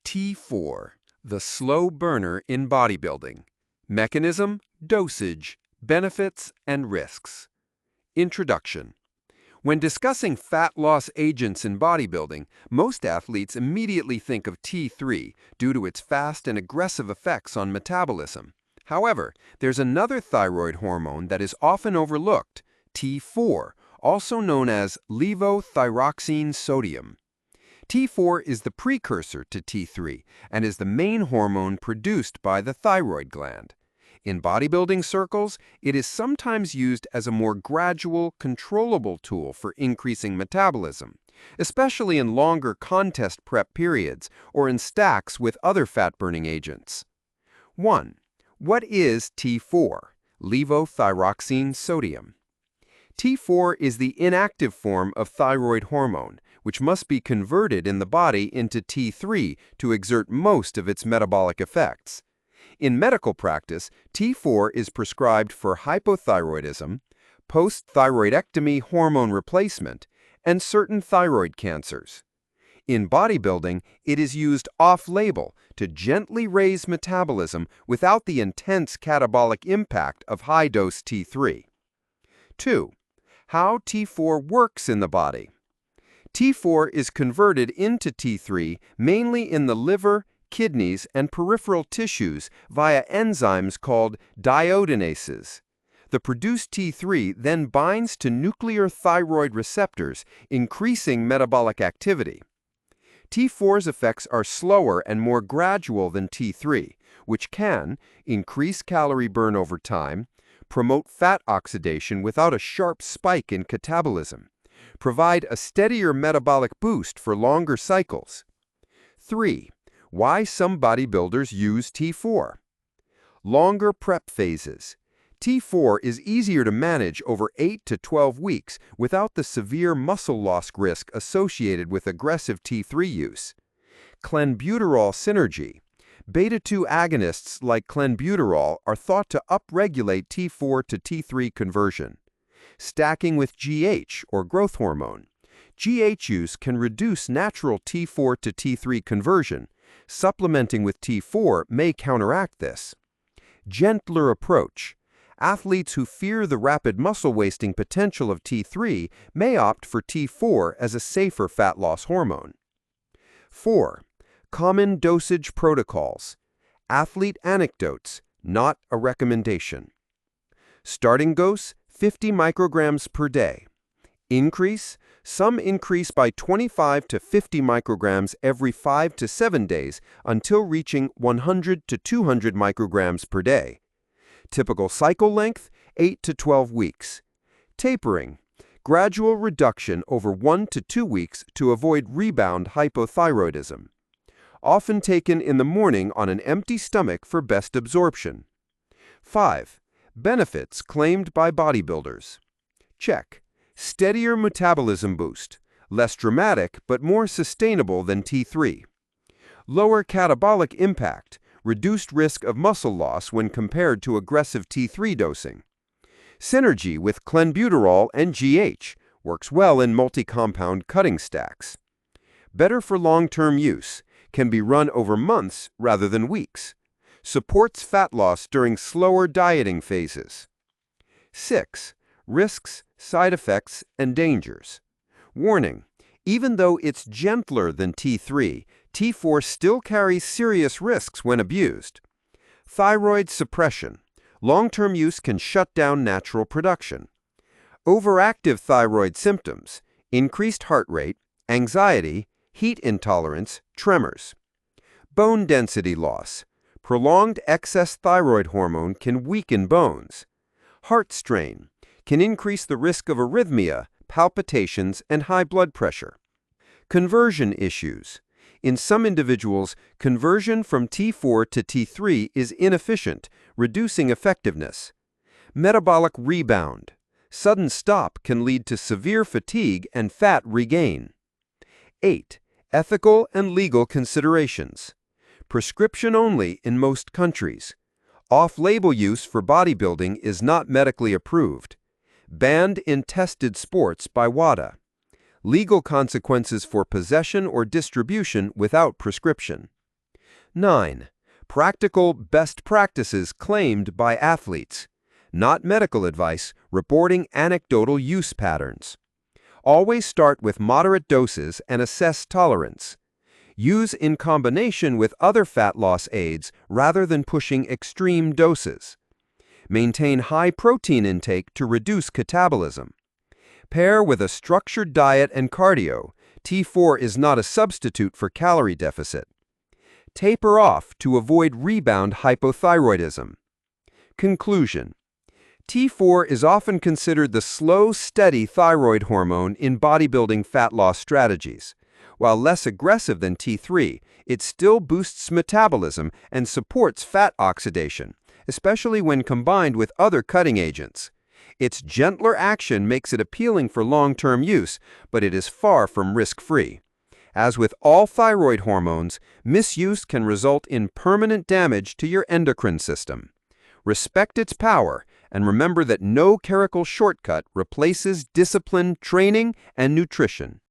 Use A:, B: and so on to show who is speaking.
A: T4, the slow burner in bodybuilding. Mechanism, dosage, benefits, and risks. Introduction. When discussing fat loss agents in bodybuilding, most athletes immediately think of T3 due to its fast and aggressive effects on metabolism. However, there's another thyroid hormone that is often overlooked, T4, also known as levothyroxine sodium. T4 is the precursor to T3 and is the main hormone produced by the thyroid gland. In bodybuilding circles, it is sometimes used as a more gradual, controllable tool for increasing metabolism, especially in longer contest prep periods or in stacks with other fat-burning agents. 1. What is T4? Levothyroxine sodium. T4 is the inactive form of thyroid hormone, which must be converted in the body into T3 to exert most of its metabolic effects. In medical practice, T4 is prescribed for hypothyroidism, post-thyroidectomy hormone replacement, and certain thyroid cancers. In bodybuilding, it is used off-label to gently raise metabolism without the intense catabolic impact of high-dose T3. 2. How T4 works in the body. T4 is converted into T3 mainly in the liver, kidneys, and peripheral tissues via enzymes called deiodinases. The produced T3 then binds to nuclear thyroid receptors, increasing metabolic activity. T4's effects are slower and more gradual than T3, which can increase calorie burn over time, promote fat oxidation without a sharp spike in catabolism, provide a steadier metabolic boost for longer cycles. 3. Why some bodybuilders use T4. Longer prep phases. T4 is easier to manage over 8 to 12 weeks without the severe muscle loss risk associated with aggressive T3 use. Clenbuterol synergy. Beta-2 agonists like clenbuterol are thought to upregulate T4 to T3 conversion. Stacking with GH, or growth hormone. GH use can reduce natural T4 to T3 conversion. Supplementing with T4 may counteract this. Gentler approach. Athletes who fear the rapid muscle wasting potential of T3 may opt for T4 as a safer fat loss hormone. 4. Common dosage protocols. Athlete anecdotes, not a recommendation. Starting dose, 50 micrograms per day. Increase, some increase by 25 to 50 micrograms every 5 to 7 days until reaching 100 to 200 micrograms per day. Typical cycle length, 8 to 12 weeks. Tapering, gradual reduction over 1 to 2 weeks to avoid rebound hypothyroidism. Often taken in the morning on an empty stomach for best absorption. 5. Benefits claimed by bodybuilders. Check. Steadier metabolism boost, less dramatic but more sustainable than T3. Lower catabolic impact, reduced risk of muscle loss when compared to aggressive T3 dosing. Synergy with clenbuterol and GH, works well in multi-compound cutting stacks. Better for long-term use, can be run over months rather than weeks. Supports fat loss during slower dieting phases. 6. Risks, side effects, and dangers. Warning: even though it's gentler than T3, T4 still carries serious risks when abused. Thyroid suppression. Long-term use can shut down natural production. Overactive thyroid symptoms. Increased heart rate, anxiety, heat intolerance, tremors. Bone density loss. Prolonged excess thyroid hormone can weaken bones. Heart strain. Can increase the risk of arrhythmia, palpitations, and high blood pressure. Conversion issues. In some individuals, conversion from T4 to T3 is inefficient, reducing effectiveness. Metabolic rebound. Sudden stop can lead to severe fatigue and fat regain. 8. Ethical and legal considerations. Prescription only in most countries. Off-label use for bodybuilding is not medically approved. Banned in tested sports by WADA. Legal consequences for possession or distribution without prescription. 9. Practical best practices claimed by athletes. Not medical advice, reporting anecdotal use patterns. Always start with moderate doses and assess tolerance. Use in combination with other fat loss aids rather than pushing extreme doses. Maintain high protein intake to reduce catabolism. Pair with a structured diet and cardio. T4 is not a substitute for calorie deficit. Taper off to avoid rebound hypothyroidism. Conclusion. T4 is often considered the slow, steady thyroid hormone in bodybuilding fat loss strategies. While less aggressive than T3, it still boosts metabolism and supports fat oxidation, especially when combined with other cutting agents. Its gentler action makes it appealing for long-term use, but it is far from risk-free. As with all thyroid hormones, misuse can result in permanent damage to your endocrine system. Respect its power, and remember that no chemical shortcut replaces discipline, training, and nutrition.